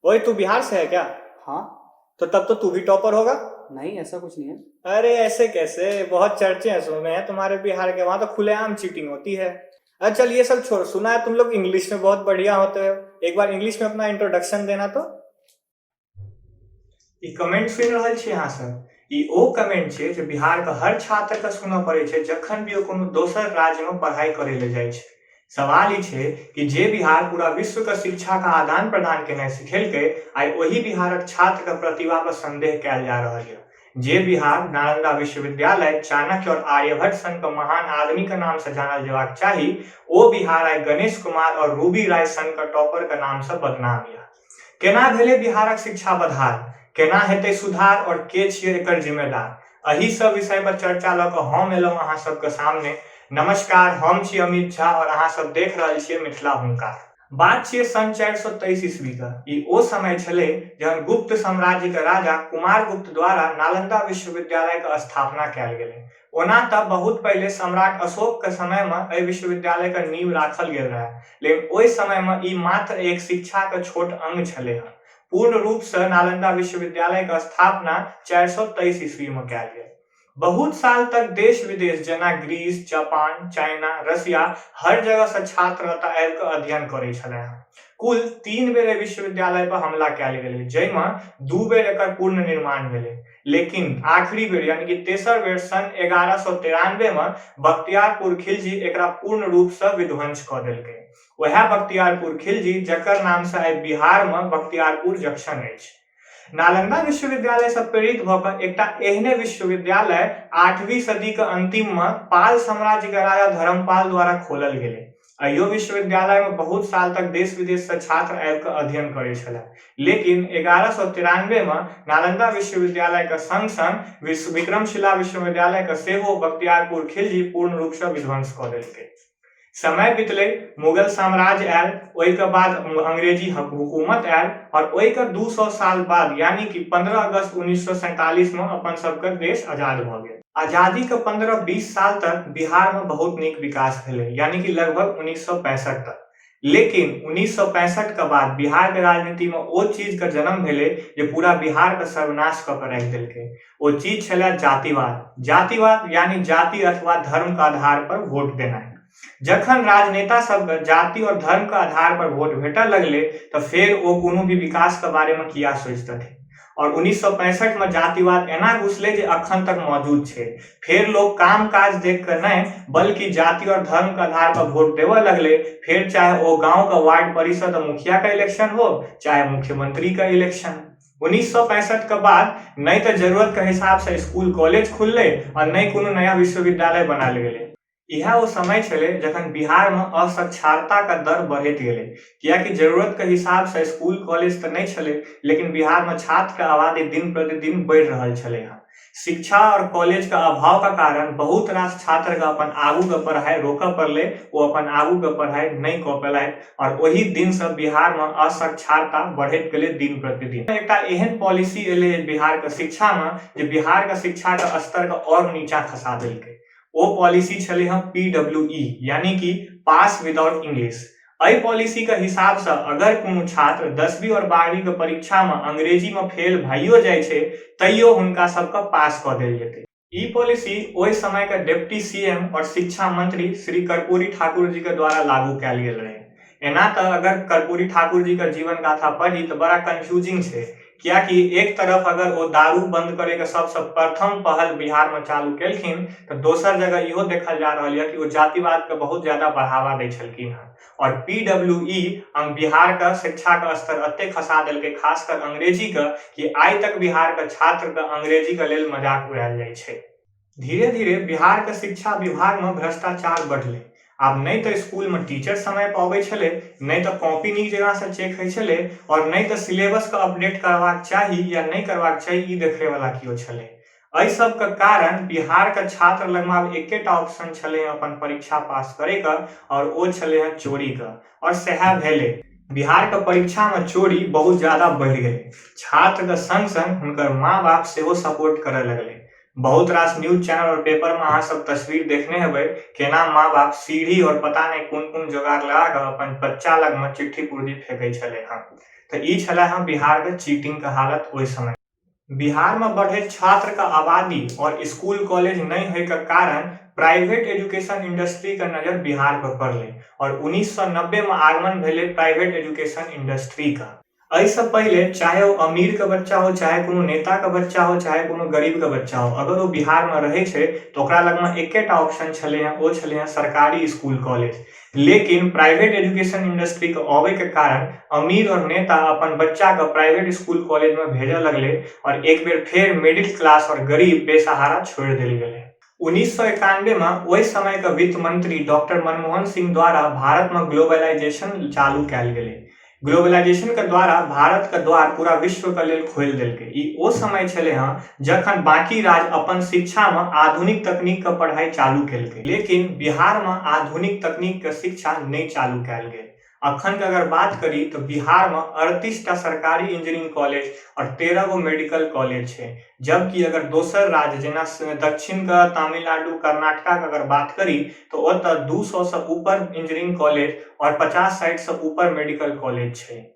ओए तू बिहार से है क्या? हाँ। तो तब तो तू भी टॉपर होगा। नहीं, ऐसा कुछ नहीं है। अरे ऐसे कैसे, बहुत चर्चे हैं सुने हैं तुम्हारे बिहार के, वहां तो खुलेआम चीटिंग होती है। अरे चल ये सब छोड़, सुना है तुम लोग इंग्लिश में बहुत बढ़िया होते हो। एक बार इंग्लिश में अपना इंट्रोडक्शन देना तो। ई कमेंट सुनि रहल छी अहाँ सब। ई ओ कमेंट छै जे बिहार के हर छात्र के सुनऽ पड़ै छै जखन भी ओ कोनो दोसर राज्य में पढ़ाई करे ले जाइ छै। सवाल ई छै कि जे बिहार पूरा विश्व के शिक्षा का आदान प्रदान केनाइ सिखेलकै, आइ ओही बिहारक छात्र के प्रतिभा पर संदेह कयल जा रहल है। जे बिहार नालंदा विश्वविद्यालय, चाणक्य और आर्यभट्ट सन के महान आदमी के नाम से जानल जेबाक चाही, ओ बिहार आइ गणेश कुमार और रूबी राय सन के टॉपर के नाम से बदनाम है। केना भेलै बिहारक शिक्षा बदहाल, केना हेतै सुधार और के छियै एकर जिम्मेदार, एही सब विषय पर चर्चा ल क हम एलहुं अहाँ सबके सामने। नमस्कार, हम छी अमित झा और अहाँ सब देख रहल छियै मिथिला हुंकार। बात छियै सन 423 ईस्वी का। ई ओ समय छलै जहन गुप्त साम्राज्य के राजा कुमारगुप्त द्वारा नालंदा विश्वविद्यालय के स्थापना कयल गेलै। ओना त बहुत पहले सम्राट अशोक के समय में एहि विश्वविद्यालय के नींव राखल गेल रहे, लेकिन ओहि समय में ई मात्र एक शिक्षा के छोट अंग छलै हँ। पूर्ण रूप से नालंदा विश्वविद्यालय के स्थापना 423 ईस्वी में कयल गेल। बहुत साल तक देश विदेश जेना ग्रीस, जापान, चाइना, रसिया हर जगह से छात्र एतय आबि के अध्ययन करे छले हैं। कुल 3 बेर एहि विश्वविद्यालय पर हमला कयल गेलै, जैमे 2 बेर एकर पूर्ण निर्माण भेलै, लेकिन आखिरी बेर यानी कि तेसर बेर सन 1193 में बख्तियारपुर खिलजी एकरा पूर्ण रूप से विध्वंस क देलकै। वह बख्तियारपुर खिलजी जकर नाम से आइ बिहार में बख्तियारपुर जंक्शन अछि। नालंदा विश्वविद्यालय से प्रेरित भ क एकटा एहने विश्वविद्यालय 8वीं सदी के अंतिम में पाल साम्राज्य के राजा धर्मपाल द्वारा खोलल गेलै। अहियो विश्वविद्यालय में बहुत साल तक देश विदेश से छात्र आबि के अध्ययन करे छले, लेकिन 1193 में नालंदा विश्वविद्यालय के संग संग विक्रमशिला विश्वविद्यालय के सेहो बख्तियारपुर खिलजी पूर्ण रूप से विध्वंस क देलकै। समय बीतले, मुगल साम्राज्य आयल, ओहि के बाद अंग्रेजी हुकूमत आयल और ओहि के 200 साल बाद यानी कि 15 अगस्त 1947 में अपन सबके देश आजाद भ गेल। आजादी के 15-20 साल तक बिहार में बहुत नीक विकास भेलै, यानी कि लगभग 1965 तक। लेकिन 1965 के बाद बिहार के राजनीति में ओ चीज के जन्म भेलै जे पूरा बिहार के सर्वनाश क के राखि देलकै। ओ चीज छलै जातिवाद। जातिवाद यानी जाति अथवा धर्म के आधार पर वोट देनाइ। जखन राजनेता सब जाति और धर्म के आधार पर वोट भेटऽ लगले तो फिर वो कोनो भी विकास के बारे में किया सोचते थे। और 1965 में जातिवाद एना घुसले जे अखन तक मौजूद छै। फिर लोग काम काज देख कर नहीं बल्कि जाति और धर्म के आधार पर वोट देवे लगले। फिर चाहे वो गांव का वार्ड परिषद मुखिया का इलेक्शन हो, चाहे मुख्यमंत्री का इलेक्शन। 1965 के बाद नहीं तो जरूरत के हिसाब से स्कूल कॉलेज खुलले और नहीं कोनो नया विश्वविद्यालय बनाल गेले। यह वो समय छले जखन बिहार में असाक्षरता का दर बढ़त गेले, कियाकि जरूरत के हिसाब से स्कूल कॉलेज तो नहीं छले, लेकिन बिहार में छात्र के आबादी दिन प्रतिदिन बढ़ रहल छले हैं। शिक्षा और कॉलेज का अभाव का कारण बहुत रास छात्र के अपन आगू के पढ़ाई रोकऽ पड़ले, वो अपन आगू के पढ़ाई नहीं क पेलै और वही दिन से बिहार में असाक्षरता बढ़त गेले दिन प्रतिदिन। एकटा एहन पॉलिसी एले बिहार के शिक्षा में जे बिहार के शिक्षा के स्तर के और नीचा खसा देलकै। वो पॉलिसी छले हम PWE यानी कि पास विदाउट इंग्लिश। एहि पॉलिसी के हिसाब से अगर कोनो छात्र 10वीं और 12वीं के परीक्षा में अंग्रेजी में फेल भइयो जाय छै तैयो हुनका सबके पास क देल जेतै। ई पॉलिसी ओहि समय के डिप्टी CM और शिक्षा मंत्री श्री कर्पूरी ठाकुर जी के द्वारा लागू कयल गेल रहे। एना तो अगर कर्पूरी ठाकुर जी के जीवन गाथा पढ़ी तो बड़ा कंफ्यूजिंग छै, कियाकि एक तरफ अगर वो दारू बंद करे के सबसे प्रथम पहल बिहार में चालू केलखिन तो दोसर जगह इहो देखल जा रहा है कि वो जातिवाद के बहुत ज्यादा बढ़ावा दै छलखिन हैं। और PWE बिहार का शिक्षा का स्तर अत्ते खसा देलकै, खासकर अंग्रेजी का, कि आज तक बिहार के छात्र के अंग्रेजी के लेल मजाक उड़ायल जाइ छै। धीरे धीरे बिहार के शिक्षा विभाग में भ्रष्टाचार बढ़ले। आब नहीं तो स्कूल में टीचर समय पर अबै छले, नहीं तो कॉपी नीक जगह से चेक होइ छले और नहीं तो सिलेबस का अपडेट करवाक चाही या नहीं करवाक चाही ई देखे वाला कियो छले। एहि सब के कारण बिहार के छात्र लग में एकेटा ऑप्शन छले अपन परीक्षा पास करे का, और वो छले है चोरी का। और सह भेले बिहार के परीक्षा में चोरी बहुत ज्यादा बढ़ गई। छात्र के संग संग हुनकर माँ बाप सेहो सपोर्ट करे लगले। बहुत रास न्यूज चैनल और पेपर में अहाँ सब तस्वीर देखने हेबै केना माँ बाप सीढ़ी और पता नहीं कौन कौन जुगाड़ लगा के अपन बच्चा लग में चिट्ठी पूर्जी फेंकै छले हैं। तो ई छला है बिहार के चीटिंग का हालत ओइ समय। बिहार में बढ़े छात्र का आबादी और स्कूल कॉलेज नहीं है का कारण प्राइवेट एजुकेशन इंडस्ट्री का नजर बिहार पर पड़ले और 1990 में आगमन भेले प्राइवेट एजुकेशन इंडस्ट्री का। ऐसे पहले चाहे वो अमीर का बच्चा हो, चाहे कोनो नेता का बच्चा हो, चाहे कोनो गरीब का बच्चा हो, अगर वो बिहार में रहे छे तो ओकरा लग में एकेटा ऑप्शन छले हैं, वो छले हैं सरकारी स्कूल कॉलेज। लेकिन प्राइवेट एजुकेशन इंडस्ट्री के आवे के कारण अमीर और नेता अपन बच्चा के प्राइवेट स्कूल कॉलेज में भेजे लगले और एक बेर फिर मिडिल क्लास और गरीब बेसहारा छोड़ दिल गए। 1991 में वही समय का वित्त मंत्री डॉक्टर मनमोहन सिंह द्वारा भारत में ग्लोबलाइजेशन चालू कैल गेले। ग्लोबलाइजेशन के द्वारा भारत का द्वार पूरा विश्व के लेल खोल देलकै। ई ओ समय छले हाँ जखन बाकी राज्य अपन शिक्षा में आधुनिक तकनीक का पढ़ाई चालू केलकै, लेकिन बिहार में आधुनिक तकनीक के शिक्षा नहीं चालू कैल गेल। अखन के अगर बात करी तो बिहार में 38टा सरकारी इंजीनियरिंग कॉलेज और 13 गो मेडिकल कॉलेज है, जबकि अगर दोसर राज्य जेना दक्षिण का तमिलनाडु कर्नाटका के अगर बात करी तो ओत 200 से ऊपर इंजीनियरिंग कॉलेज और 50-60 से ऊपर मेडिकल कॉलेज है।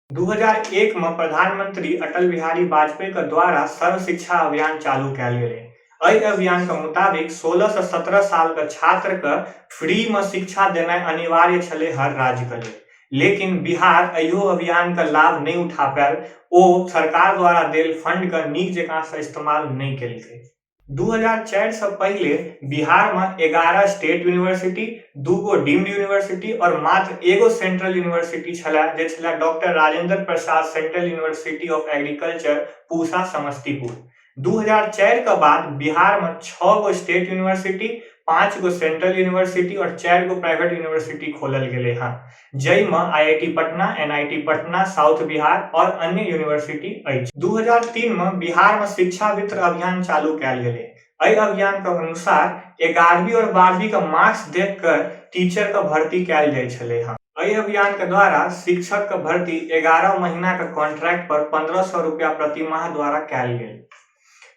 2001 में प्रधानमंत्री अटल बिहारी वाजपेयी के द्वारा सर्व शिक्षा अभियान चालू कैल गेले। एहि अभियान के मुताबिक 16 से 17 साल के छात्र के फ्री में शिक्षा देना अनिवार्य छले हर राज्य के लिए, लेकिन बिहार अयो अभियान का लाभ नहीं उठा पायल। ओ सरकार द्वारा देल फंड का नीक जकां से इस्तेमाल नहीं केलकै। 2004 से पहले बिहार में 11 स्टेट यूनिवर्सिटी, 2 गो डीम्ड यूनिवर्सिटी और मात्र एगो सेंट्रल यूनिवर्सिटी छला, जे छला doctor Rajendra Prasad central university of agriculture Pusa Samastipur. 2004 के बाद बिहार में 6 गो स्टेट यूनिवर्सिटी, 5 गो सेंट्रल यूनिवर्सिटी और 4 गो प्राइवेट यूनिवर्सिटी खोलल गेले हैं, जई में IIT Patna, NIT Patna, south Bihar और अन्य यूनिवर्सिटी अछि। 2003 में बिहार में शिक्षा मित्र अभियान चालू कैल गेले। एहि अभियान के अनुसार 11वीं और 12वीं का मार्क्स देखकर टीचर का भर्ती कैल जाय छले हैं। एहि अभियान के द्वारा शिक्षक का भर्ती 11 महीना के कॉन्ट्रैक्ट पर 1500 रुपया प्रति माह द्वारा कैल गेल।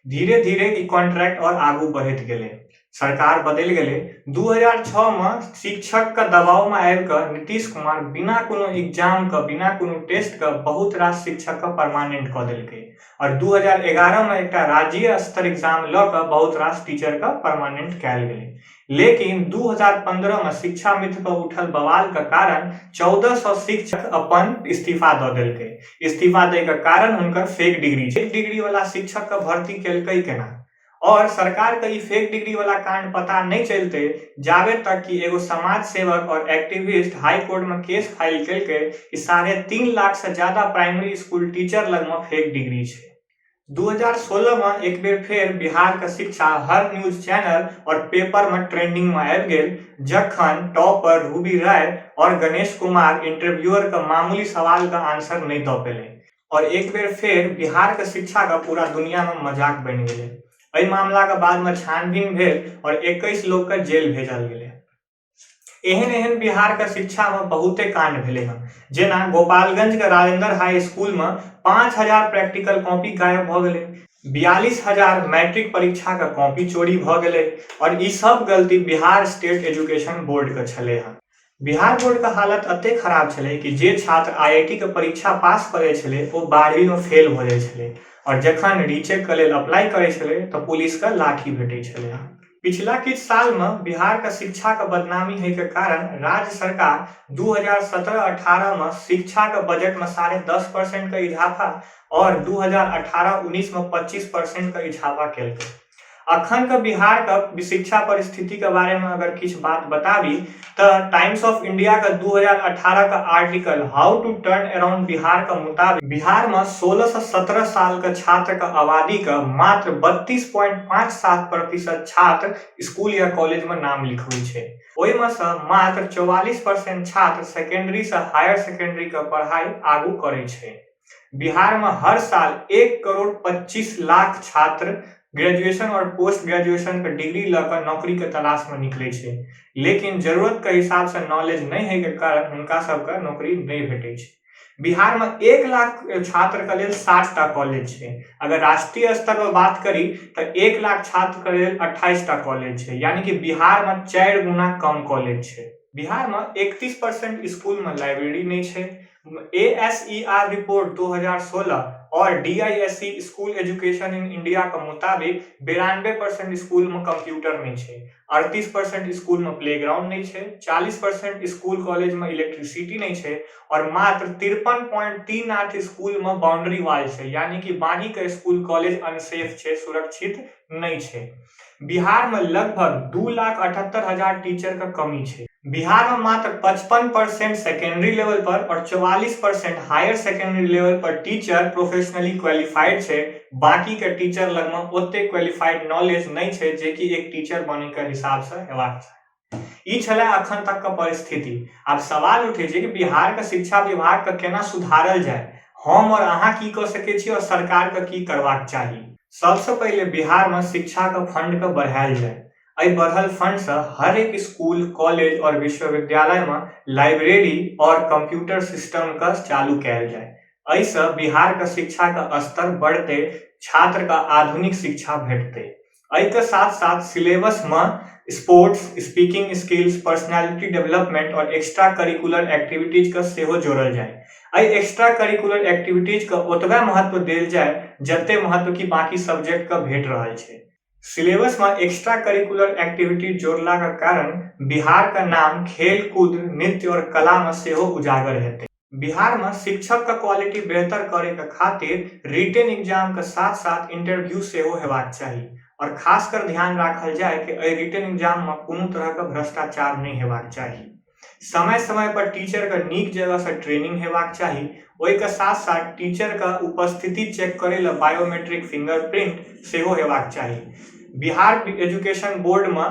धीरे धीरे ई कॉन्ट्रैक्ट और आगू बढ़त गेले, सरकार बदल गेले। 2006 में शिक्षक का दबाव में आबिक नीतीश कुमार बिना कोनो एग्जाम का, बिना कोनो टेस्ट का बहुत रास शिक्षक का परमानेंट क देलकै और 2011 में एक राज्य स्तर एग्जाम ल के बहुत रास टीचर का परमानेंट कैल गेले। लेकिन 2015 में शिक्षा मित्र पर उठल बवाल के कारण 1400 शिक्षक अपन इस्तीफा द देलकै। इस्तीफा दे के कारण हुनकर फेक डिग्री वाला शिक्षक का भर्ती केलकै केना, और सरकार के ई फेक डिग्री वाला कांड पता नहीं चलते जावे तक कि एगो समाज सेवक और एक्टिविस्ट हाई कोर्ट में केस फाइल केलकै कि 3.5 लाख से ज्यादा प्राइमरी स्कूल टीचर लग में फेक डिग्री छै। 2016 में एक बेर फिर बिहार का शिक्षा हर न्यूज चैनल और पेपर में ट्रेंडिंग में आबि गेल, जखन टॉपर रूबी राय और गणेश कुमार इंटरव्यूअर का मामूली सवाल का आंसर नहीं दे पेले और एक बेर फिर बिहार के शिक्षा का पूरा दुनिया में मजाक बन गेले। एहि मामला के बाद में छानबीन भेल और 21 लोग के जेल भेजल गेले। एहन बिहार के शिक्षा में बहुते कांड भेले हैं, जेना गोपालगंज के राजेंद्र हाई स्कूल में 5000 प्रैक्टिकल कॉपी गायब भ गेले, 42,000 मैट्रिक परीक्षा का कॉपी चोरी भ गेले और ई सब गलती बिहार स्टेट एजुकेशन बोर्ड के छले हैं। बिहार बोर्ड का हालत अते खराब छले कि जे छात्र आईआईटी के परीक्षा पास करे छले वो 12वीं में फेल भ जाय छले और जखन रीचेक के लेल अप्लाई करे छले तो पुलिस का लाठी भेटे छले। पिछला किछ साल में बिहार का शिक्षा का बदनामी है के कारण राज्य सरकार 2017-18 में शिक्षा का बजट में 10.5% का इजाफा और 2018-19 में 25% का इजाफा केलकै। अखन का बिहार का शिक्षा परिस्थिति के बारे में अगर किछ बात बताबी तो टाइम्स ऑफ इंडिया का 2018 का article how to turn around Bihar का मुताबिक बिहार में 16 से 17 साल का छात्र का आबादी का मात्र 32.57% छात्र स्कूल या कॉलेज में नाम लिखबै छै। ओहि में से मात्र 44% छात्र सेकेंडरी से हायर सेकेंडरी का पढ़ाई आगू करे छै। बिहार में हर साल 1.25 करोड़ छात्र ग्रेजुएशन और पोस्ट ग्रेजुएशन के डिग्री लेकर नौकरी के तलाश में निकले छे, लेकिन जरूरत के हिसाब से नॉलेज नहीं है के कारण उनका सबका नौकरी नहीं भेटे छे। बिहार में 1 लाख छात्र के लिए 60टा कॉलेज है। अगर राष्ट्रीय स्तर पर बात करी तो 1 लाख छात्र के लिए 28टा कॉलेज है, यानी कि बिहार में 4 गुना कम कॉलेज है। बिहार में 31% स्कूल में लाइब्रेरी नहीं है, ASER रिपोर्ट 2016 और DISC school education in India के मुताबिक 92% स्कूल में कंप्यूटर नहीं है, 38% स्कूल में प्लेग्राउंड नहीं है, 40% स्कूल कॉलेज में इलेक्ट्रिसिटी नहीं है और मात्र 53.38 स्कूल में बाउंड्री वाल है, यानी कि बाकी के स्कूल कॉलेज अनसेफ है, सुरक्षित नहीं है। बिहार में लगभग 2,78,000 टीचर का कमी है। बिहार में मात्र 55% सेकेंडरी लेवल पर और 44% हायर सेकेंडरी लेवल पर टीचर प्रोफेशनली क्वालिफाइड है। बाकी के टीचर लग में ओते क्वालिफाइड नॉलेज नहीं है जे कि एक टीचर बने के हिसाब से हेबाक चाही। ई छले अखन तक का परिस्थिति। अब सवाल उठे छै कि बिहार के शिक्षा विभाग के केना सुधारल जाय, हम और अहाँ की क सके छी और सरकार के की करबाक चाही। सबसे पहले बिहार में शिक्षा के फंड के बढ़ायल जाय। एहि बढ़ल फंड से हर एक स्कूल, कॉलेज और विश्वविद्यालय में लाइब्रेरी और कंप्यूटर सिस्टम का चालू कैल जाए। एहि से बिहार के शिक्षा का स्तर बढ़ते, छात्र का आधुनिक शिक्षा भेटते। एहि के साथ साथ सिलेबस में sports, speaking skills, personality development और एक्स्ट्रा करिकुलर एक्टिविटीज का सेहो जोड़ल जाए। एहि एक्स्ट्रा करिकुलर एक्टिविटीज का ओतबे महत्व देल जाए जते महत्व की बाकी सब्जेक्ट का भेट रहल छै। सिलेबस में एक्स्ट्रा करिकुलर एक्टिविटी जोड़ला के कारण बिहार का नाम खेल कूद, नृत्य और कला में सेहो उजागर हेतै। बिहार में शिक्षक का क्वालिटी बेहतर करे के खातिर रिटन एग्जाम के साथ साथ इंटरव्यू सेहो हेबाक चाही और खासकर ध्यान राखल जाए कि एहि रिटन एग्जाम में कोनो तरह का भ्रष्टाचार नहीं हेबाक चाही। समय समय पर टीचर का नीक जगह से ट्रेनिंग हेबाक चाही। ओहि के साथ साथ टीचर का उपस्थिति चेक करे ला बायोमेट्रिक फिंगरप्रिंट सेहो हेबाक चाही। बिहार एजुकेशन बोर्ड में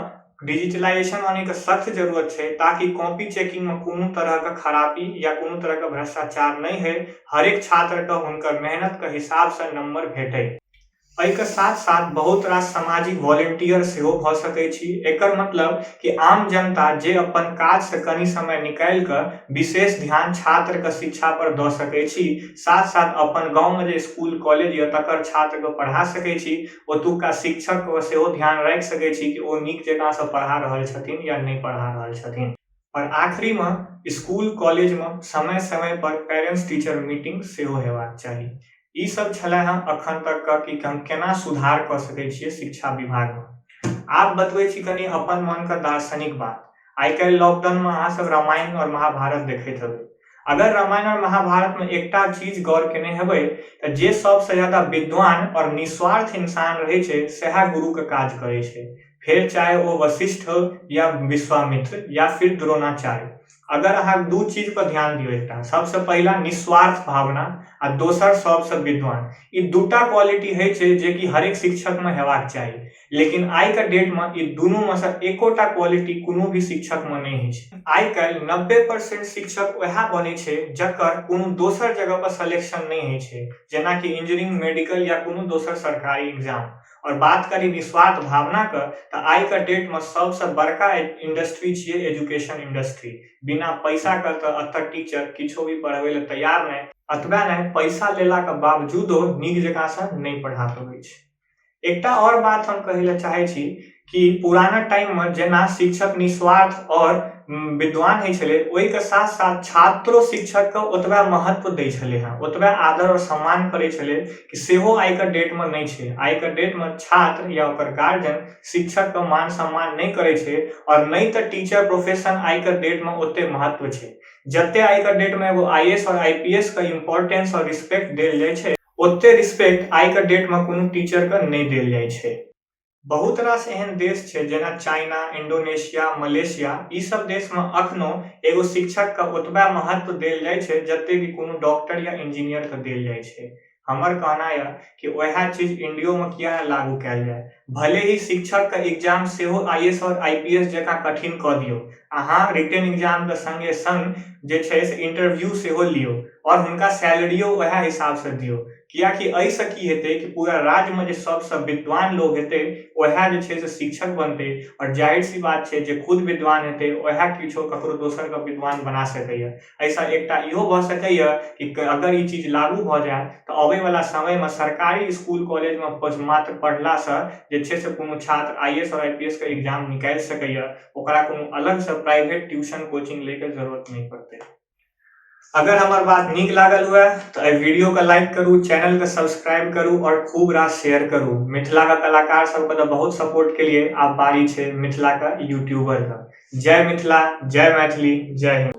डिजिटलाइजेशन आने के सख्त जरूरत है ताकि कॉपी चेकिंग में कोनो तरह का खराबी या कोनो तरह का भ्रष्टाचार नहीं है। हर एक छात्र का उनकर मेहनत के हिसाब से नंबर भेटे। एहि के साथ साथ बहुत रास सामाजिक वॉलंटियर सेहो भ सकै छी। एकर मतलब कि आम जनता जे अपन काज से कनी समय निकाल कर विशेष ध्यान छात्र के शिक्षा पर द सकै छी, साथ साथ अपन गांव में जे स्कूल कॉलेज या तकर छात्र के पढ़ा सकै छी, ओतुका शिक्षक के सेहो ध्यान राखि सकै छी कि ओ नीक जकां से पढ़ा रहल छथिन या नहीं पढ़ा रहल छथिन। और आखिरी में स्कूल कॉलेज में समय समय पर पेरेंट्स टीचर मीटिंग सेहो हेबाक चाही। ई सब छले हैं अखन तक का कि हम केना सुधार कर सके छिए शिक्षा विभाग में। आप बतबै छी कनी अपन मन का दार्शनिक बात। आई काल्हि लॉकडाउन में अहाँ सब रामायण और महाभारत देखैत हेबै। अगर रामायण और महाभारत में एकटा चीज गौर केने हेबै त जे सबसे ज्यादा विद्वान और निस्वार्थ इंसान रहे छै सेहा गुरु के काज करे छै, फिर चाहे वो वशिष्ठ हो या विश्वामित्र या फिर द्रोणाचार्य। अगर अहाँ दू चीज पर ध्यान दियो, एकटा सबसे पहला निस्वार्थ भावना आ दोसर सबसे विद्वान। ई दूटा क्वालिटी है छै जे कि हर एक शिक्षक में हेबाक चाही, लेकिन आई का डेट में ई दुनू में से एकोटा क्वालिटी कोनो भी शिक्षक में नहीं है। आई काल्हि 90% शिक्षक वह बने छै जकर कोनो दोसर जगह पर सिलेक्शन नहीं है छै, जेना कि इंजीनियरिंग, मेडिकल या कोनो दोसर सरकारी एग्जाम। और बात करी निस्वार्थ भावना का तो आई का डेट में सबसे बड़का इंडस्ट्री छिए एजुकेशन इंडस्ट्री। बिना पैसा का तो अतः टीचर किछो भी पढ़ावे ला तैयार नहीं, अतबा नहीं पैसा लेला के बावजूदो नीक जकां से नहीं पढ़ा पाबै छै। एकटा और बात हम कहे ला चाहे छी कि पुराना टाइम में जेना शिक्षक निस्वार्थ और विद्वान है छले, ओहि के साथ साथ छात्रो शिक्षक के ओतबा महत्व दै छले हैं, ओतबा आदर और सम्मान करे छले कि सेहो आई का डेट में नहीं छै। आई का डेट में छात्र या ओकर गार्जियन शिक्षक का मान सम्मान नहीं करे छै और नहीं तो टीचर प्रोफेशन आई का डेट में ओते महत्व छै। जते आई का डेट में वो आईएएस और आईपीएस का इंपॉर्टेंस और रिस्पेक्ट देल जाय छै, ओते रिस्पेक्ट आई का डेट में कोनो टीचर का नहीं देल जाय छै। बहुत रास एहन देश छै जेना चाइना, इंडोनेशिया, मलेशिया, ई सब देश में अखनो एगो शिक्षक का ओतबा महत्व देल जाय छै जते कि कोनो डॉक्टर या इंजीनियर के देल जाय छै। हमर कहना है कि वह चीज इंडियो में किया लागू कैल जाए। भले ही शिक्षक का एग्जाम सेहो आईएएस और आईपीएस जका कठिन क दियो, अहाँ रिटन एग्जाम के संगे संग जे छै से इंटरव्यू सेहो लियो और हुनका सैलरियो वह हिसाब से दियो। कियाकि एहि से की हेतै कि पूरा राज्य में जे सबसे विद्वान लोग हेतै वह जे छै से शिक्षक बनते और जाहिर सी बात छै जे खुद विद्वान हेतै वह किछो ककरो दोसर के विद्वान बना सकैया। ऐसा एकटा इहो भ सकैया कि अगर ई चीज लागू भ जाए तो आबै वाला समय में सरकारी स्कूल कॉलेज में मात्र पढ़ला से जे छै से कोनो छात्र आईएएस और आईपीएस के एग्जाम निकाल सकैया, ओकरा कोनो अलग से प्राइवेट ट्यूशन कोचिंग ले के जरूरत नहीं पड़तै। अगर हमार बात नीक लागल हुए तो एहि वीडियो के लाइक करू, चैनल के सब्सक्राइब करू और खूब रास शेयर करू। मिथिला का कलाकार सबके तो बहुत सपोर्ट के लिए आब बारी छै मिथिला का यूट्यूबर का। जय मिथिला, जय मैथिली, जय हिंद।